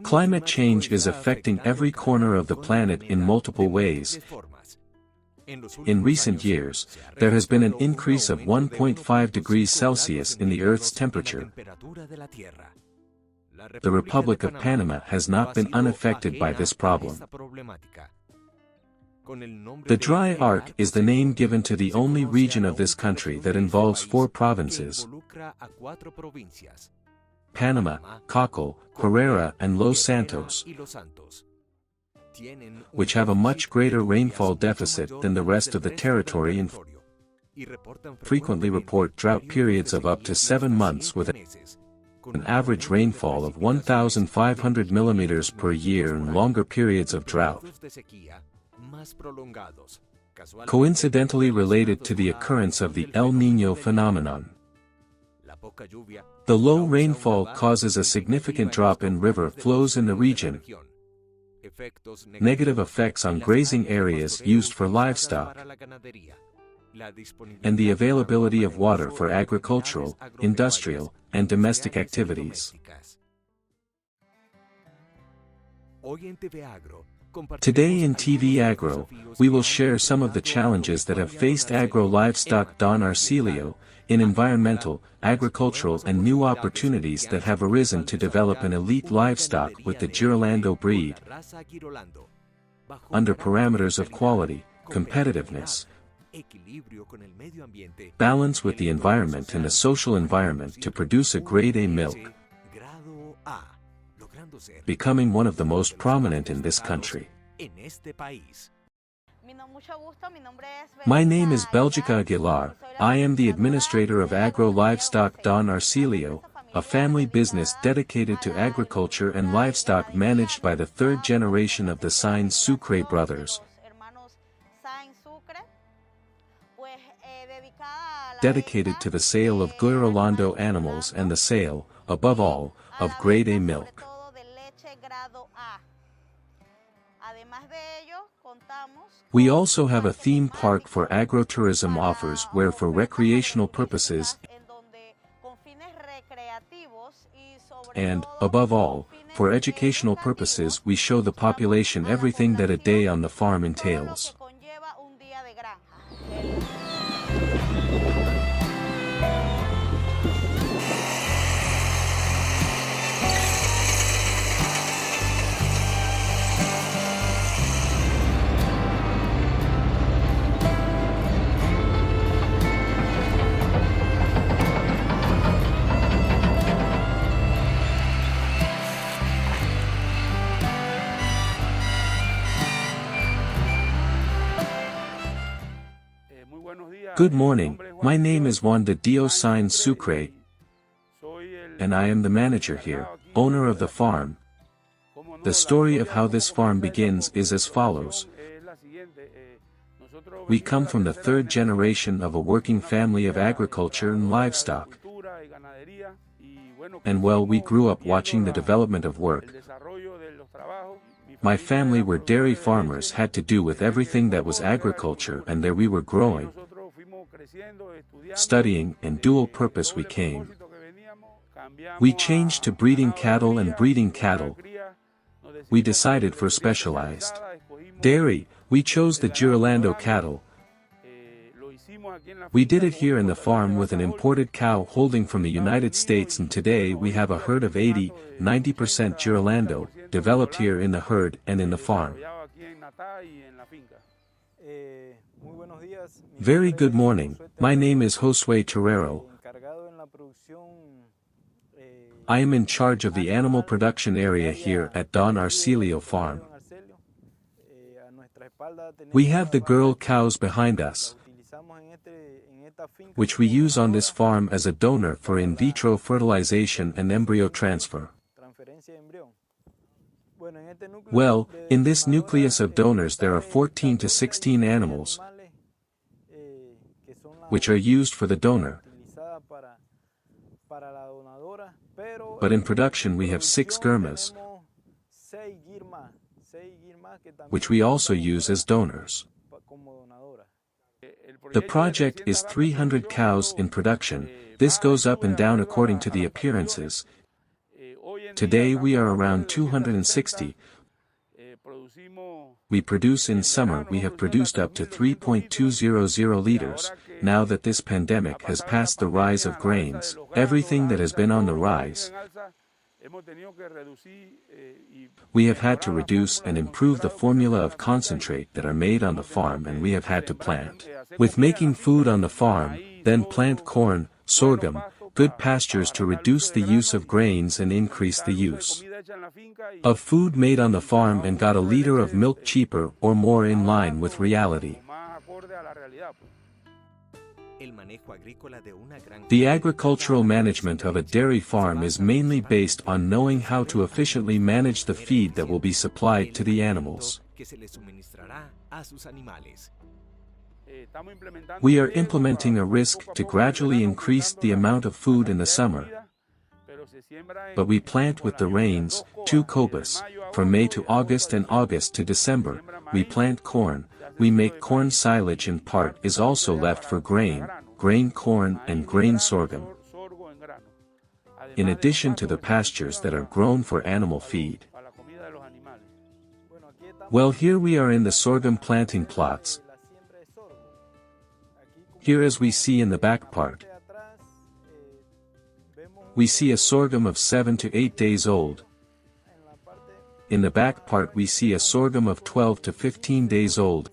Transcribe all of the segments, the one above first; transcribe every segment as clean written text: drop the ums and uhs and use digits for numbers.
Climate change is affecting every corner of the planet in multiple ways. In recent years, there has been an increase of 1.5 degrees Celsius in the Earth's temperature. The Republic of Panama has not been unaffected by this problem. The dry arc is the name given to the only region of this country that involves 4 provinces: Panama, Coclé, Herrera and Los Santos, which have a much greater rainfall deficit than the rest of the territory and frequently report drought periods of up to 7 months with an average rainfall of 1,500 millimeters per year and longer periods of drought, coincidentally related to the occurrence of the El Niño phenomenon. The low rainfall causes a significant drop in river flows in the region, negative effects on grazing areas used for livestock, and the availability of water for agricultural, industrial, and domestic activities. Today in TV Agro, we will share some of the challenges that have faced agro-livestock Don Arcelio, in environmental, agricultural and new opportunities that have arisen to develop an elite livestock with the Girolando breed, under parameters of quality, competitiveness, balance with the environment and the social environment to produce a grade A milk, becoming one of the most prominent in this country. My name is Belgica Aguilar. I am the administrator of Agro Livestock Don Arcelio, a family business dedicated to agriculture and livestock managed by the 3rd generation of the Sainz Sucre brothers, dedicated to the sale of Girolando animals and the sale, above all, of grade A milk. We also have a theme park for agrotourism offers where for recreational purposes and, above all, for educational purposes we show the population everything that a day on the farm entails. Good morning, my name is Juan de Dios Sainz Sucre, and I am the manager here, owner of the farm. The story of how this farm begins is as follows. We come from the 3rd generation of a working family of agriculture and livestock. And well, we grew up watching the development of work. My family were dairy farmers, had to do with everything that was agriculture, and there we were growing, studying, and dual purpose we came. We changed to breeding cattle and breeding cattle. We decided for specialized dairy, we chose the Girolando cattle. We did it here in the farm with an imported cow holding from the United States, and today we have a herd of 80–90% Girolando, developed here in the herd and in the farm. Very good morning, my name is Josue Terrero. I am in charge of the animal production area here at Don Arcelio Farm. We have the girl cows behind us, which we use on this farm as a donor for in vitro fertilization and embryo transfer. Well, in this nucleus of donors there are 14 to 16 animals, which are used for the donor. But in production we have 6 girmas, which we also use as donors. The project is 300 cows in production. This goes up and down according to the appearances. Today we are around 260. We produce in summer we have produced up to 3.200 liters. Now that this pandemic has passed the rise of grains, everything that has been on the rise, we have had to reduce and improve the formula of concentrate that are made on the farm, and we have had to plant. With making food on the farm, then plant corn, sorghum, good pastures to reduce the use of grains and increase the use of food made on the farm, and got a liter of milk cheaper or more in line with reality. The agricultural management of a dairy farm is mainly based on knowing how to efficiently manage the feed that will be supplied to the animals. We are implementing a risk to gradually increase the amount of food in the summer, but we plant with the rains, 2 cobas, from May to August and August to December. We plant corn, we make corn silage, and part is also left for grain corn and grain sorghum, in addition to the pastures that are grown for animal feed. Well, here we are in the sorghum planting plots. Here, as we see in the back part, we see a sorghum of 7 to 8 days old. In the back part we see a sorghum of 12 to 15 days old,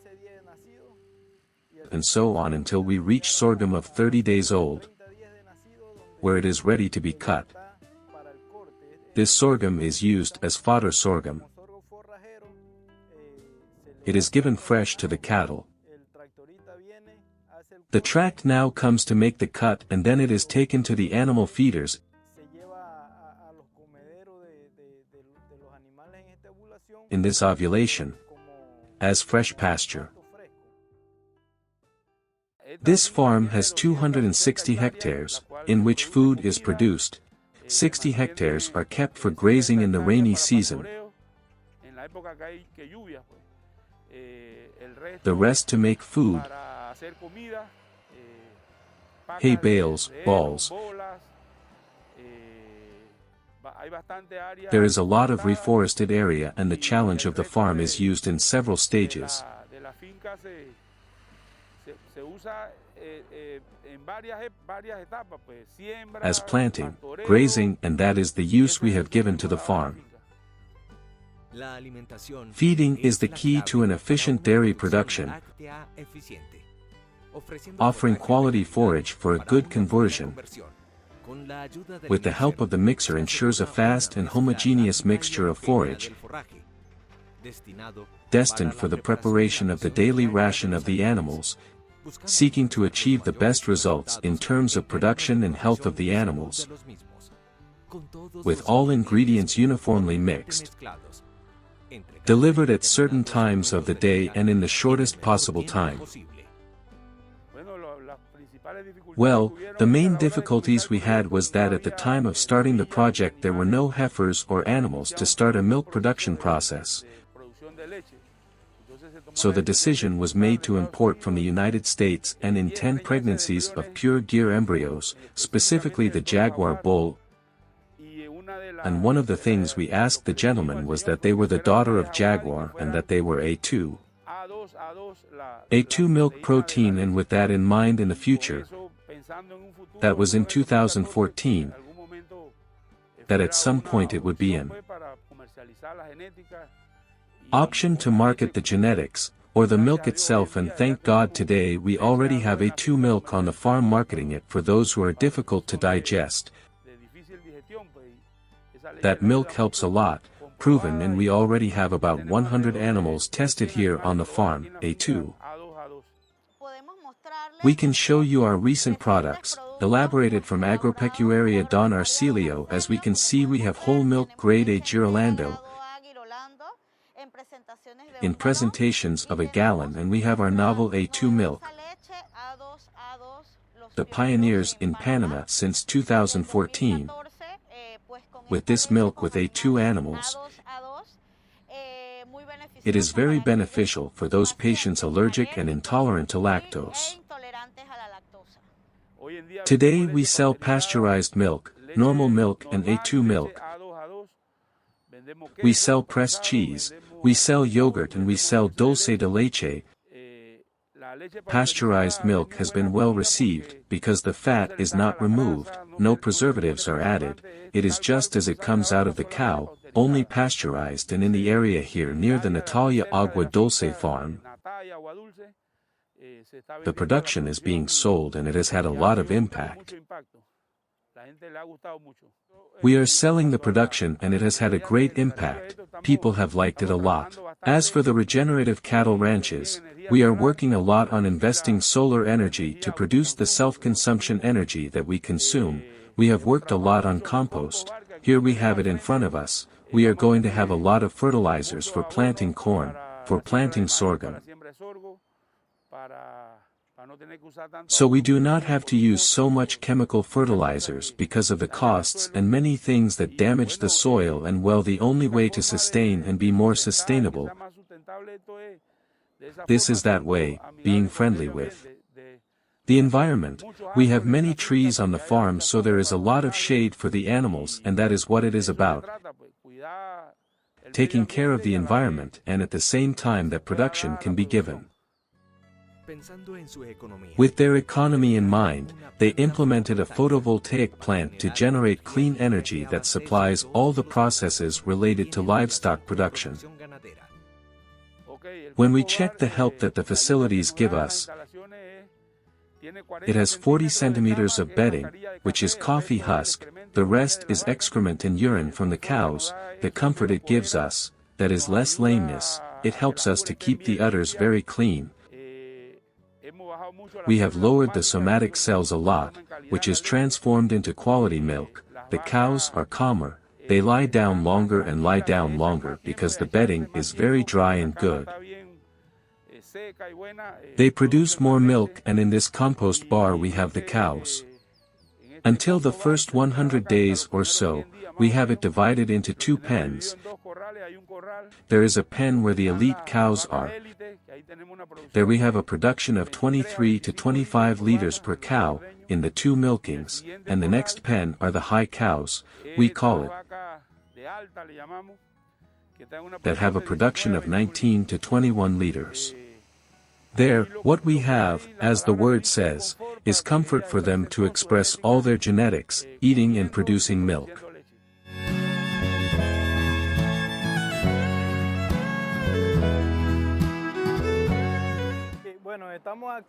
and so on until we reach sorghum of 30 days old, where it is ready to be cut. This sorghum is used as fodder sorghum. It is given fresh to the cattle. The tract now comes to make the cut, and then it is taken to the animal feeders in this ovulation as fresh pasture. This farm has 260 hectares, in which food is produced. 60 hectares are kept for grazing in the rainy season, the rest to make food, hay bales, balls. There is a lot of reforested area, and the challenge of the farm is used in several stages. As planting, grazing, and that is the use we have given to the farm. Feeding is the key to an efficient dairy production. Offering quality forage for a good conversion with the help of the mixer ensures a fast and homogeneous mixture of forage destined for the preparation of the daily ration of the animals, seeking to achieve the best results in terms of production and health of the animals, with all ingredients uniformly mixed, delivered at certain times of the day and in the shortest possible time. Well, the main difficulties we had was that at the time of starting the project there were no heifers or animals to start a milk production process. So the decision was made to import from the United States and in 10 pregnancies of pure gyr embryos, specifically the jaguar bull. And one of the things we asked the gentleman was that they were the daughter of jaguar and that they were A2 milk protein, and with that in mind in the future, that was in 2014, that at some point it would be an option to market the genetics, or the milk itself, and thank God today we already have A2 milk on the farm marketing it for those who are difficult to digest. That milk helps a lot, proven, and we already have about 100 animals tested here on the farm, A2. We can show you our recent products, elaborated from Agropecuaria Don Arcelio. As we can see, we have whole milk grade A Girolando in presentations of a gallon, and we have our novel A2 milk, the pioneers in Panama since 2014, with this milk with A2 animals. It is very beneficial for those patients allergic and intolerant to lactose. Today we sell pasteurized milk, normal milk, and A2 milk. We sell pressed cheese, we sell yogurt, and we sell dulce de leche. Pasteurized milk has been well received, because the fat is not removed, no preservatives are added, it is just as it comes out of the cow, only pasteurized. And in the area here near the Natalia Agua Dulce farm, the production is being sold and it has had a lot of impact. We are selling the production and it has had a great impact, people have liked it a lot. As for the regenerative cattle ranches, we are working a lot on investing solar energy to produce the self-consumption energy that we consume. We have worked a lot on compost, here we have it in front of us. We are going to have a lot of fertilizers for planting corn, for planting sorghum. So we do not have to use so much chemical fertilizers because of the costs and many things that damage the soil, and well, the only way to sustain and be more sustainable, this is that way, being friendly with the environment. We have many trees on the farm, so there is a lot of shade for the animals, and that is what it is about. Taking care of the environment, and at the same time that production can be given. With their economy in mind, they implemented a photovoltaic plant to generate clean energy that supplies all the processes related to livestock production. When we check the help that the facilities give us, it has 40 centimeters of bedding, which is coffee husk, the rest is excrement and urine from the cows. The comfort it gives us, that is less lameness, it helps us to keep the udders very clean. We have lowered the somatic cells a lot, which is transformed into quality milk. The cows are calmer, they lie down longer and lie down longer because the bedding is very dry and good. They produce more milk, and in this compost bar we have the cows. Until the first 100 days or so, we have it divided into two pens. There is a pen where the elite cows are. There we have a production of 23 to 25 liters per cow, in the two milkings, and the next pen are the high cows, we call it, that have a production of 19 to 21 liters. There, what we have, as the word says, is comfort for them to express all their genetics, eating and producing milk.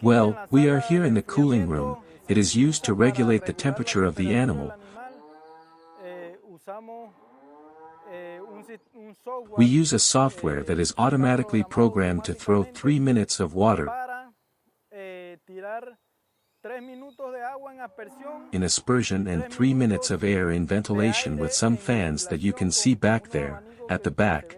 Well, we are here in the cooling room. It is used to regulate the temperature of the animal. We use a software that is automatically programmed to throw 3 minutes of water in aspersion and 3 minutes of air in ventilation with some fans that you can see back there, at the back.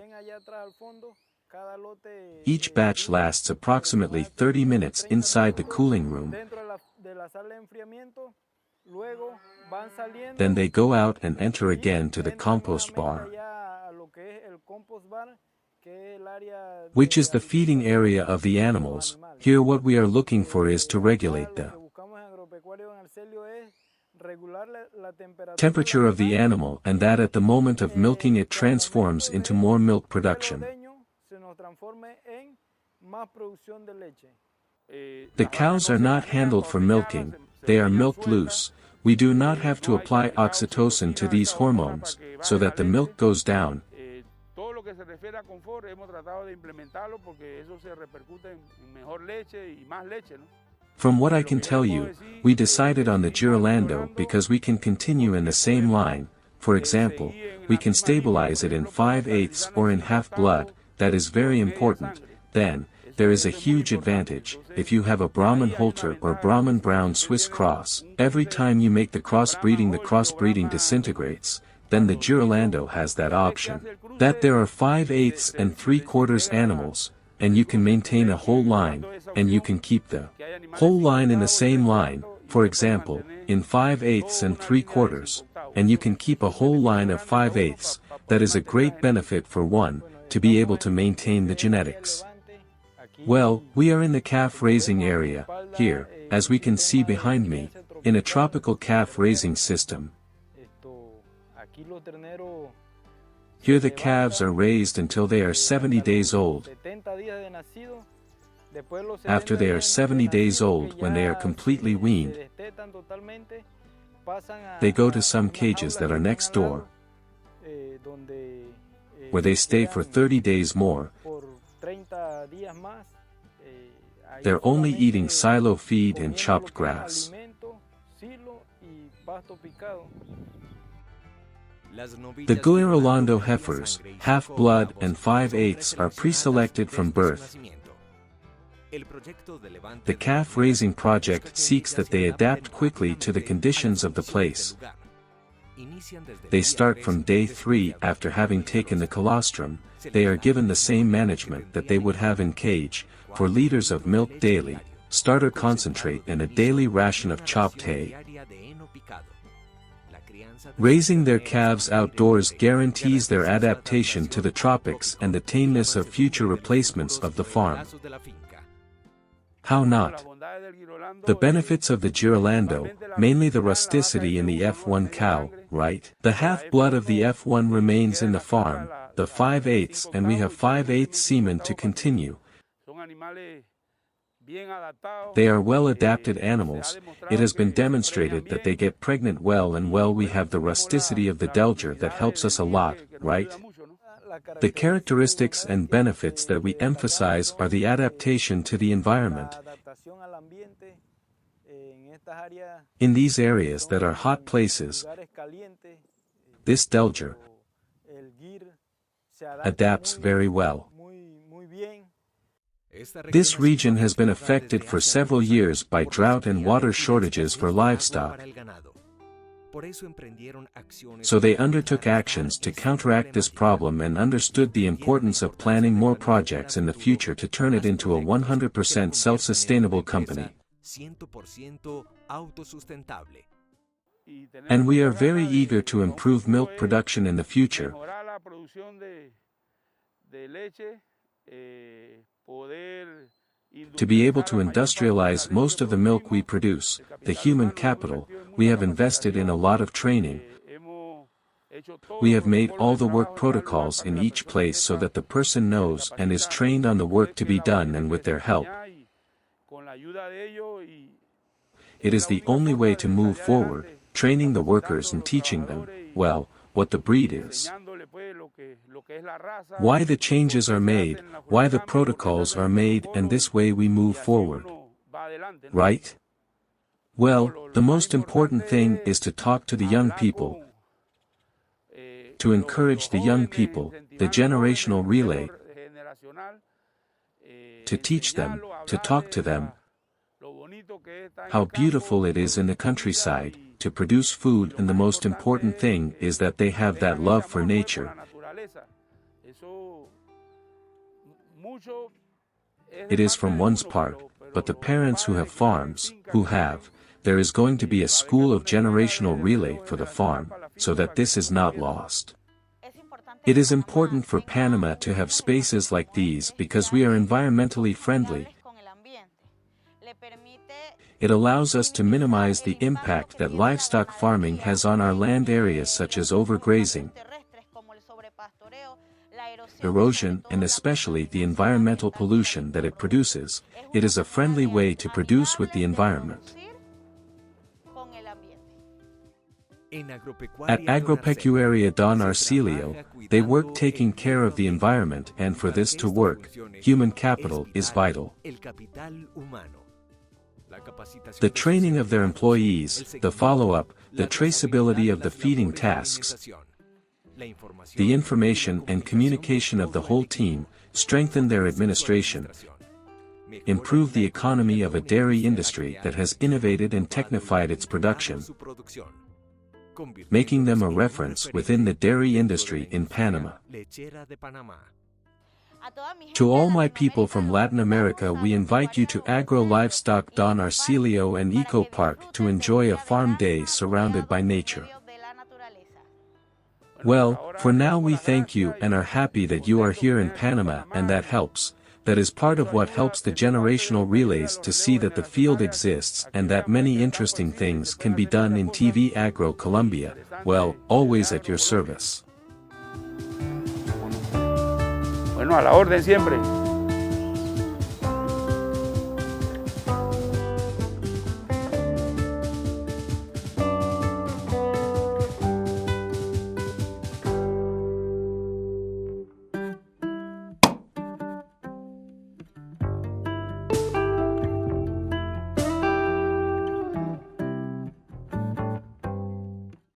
Each batch lasts approximately 30 minutes inside the cooling room. Then they go out and enter again to the compost bar, which is the feeding area of the animals. Here what we are looking for is to regulate the temperature of the animal, and that at the moment of milking it transforms into more milk production. The cows are not handled for milking, they are milked loose. We do not have to apply oxytocin to these hormones, so that the milk goes down. From what I can tell you, we decided on the Girolando because we can continue in the same line. For example, we can stabilize it in 5/8 or in half blood, that is very important. Then, there is a huge advantage. If you have a Brahman Halter or Brahman Brown Swiss cross, every time you make the crossbreeding disintegrates. Then the Girolando has that option. That there are 5/8 and 3/4 animals, and you can maintain a whole line, and you can keep the whole line in the same line, for example, in 5/8 and 3/4, and you can keep a whole line of 5/8. That is a great benefit for one, to be able to maintain the genetics. Well, we are in the calf raising area, here, as we can see behind me, in a tropical calf raising system. Here the calves are raised until they are 70 days old. After they are 70 days old, when they are completely weaned, they go to some cages that are next door, where they stay for 30 days more. They're only eating silo feed and chopped grass. The Girolando heifers, half-blood and 5/8, are pre-selected from birth. The calf raising project seeks that they adapt quickly to the conditions of the place. They start from day 3 after having taken the colostrum. They are given the same management that they would have in cage, 4 liters of milk daily, starter concentrate and a daily ration of chopped hay. Raising their calves outdoors guarantees their adaptation to the tropics and the tameness of future replacements of the farm. How not? The benefits of the Girolando, mainly the rusticity in the F1 cow, right? The half-blood of the F1 remains in the farm, the 5/8, and we have 5/8 semen to continue. They are well-adapted animals. It has been demonstrated that they get pregnant well, and we have the rusticity of the Delger that helps us a lot, right? The characteristics and benefits that we emphasize are the adaptation to the environment. In these areas that are hot places, this Delger adapts very well. This region has been affected for several years by drought and water shortages for livestock. So they undertook actions to counteract this problem and understood the importance of planning more projects in the future to turn it into a 100% self-sustainable company. And we are very eager to improve milk production in the future, to be able to industrialize most of the milk we produce. The human capital, we have invested in a lot of training. We have made all the work protocols in each place so that the person knows and is trained on the work to be done, and with their help, it is the only way to move forward, training the workers and teaching them, well, what the breed is, why the changes are made, why the protocols are made, and this way we move forward. Right? Well, the most important thing is to talk to the young people, to encourage the young people, the generational relay, to teach them, to talk to them, how beautiful it is in the countryside, to produce food, and the most important thing is that they have that love for nature. It is from one's part, but the parents who have farms, there is going to be a school of generational relay for the farm, so that this is not lost. It is important for Panama to have spaces like these because we are environmentally friendly. It allows us to minimize the impact that livestock farming has on our land areas, such as overgrazing, erosion, and especially the environmental pollution that it produces. It is a friendly way to produce with the environment. At Agropecuaria Don Arcelio, they work taking care of the environment, and for this to work, human capital is vital. The training of their employees, the follow-up, the traceability of the feeding tasks, the information and communication of the whole team, strengthen their administration, improve the economy of a dairy industry that has innovated and technified its production, making them a reference within the dairy industry in Panama. To all my people from Latin America, we invite you to Agro Livestock Don Arcelio and Eco Park to enjoy a farm day surrounded by nature. Well, for now we thank you and are happy that you are here in Panama, and that helps. That is part of what helps the generational relays to see that the field exists and that many interesting things can be done in TV Agro Colombia. Well, always at your service. Bueno, a la orden siempre.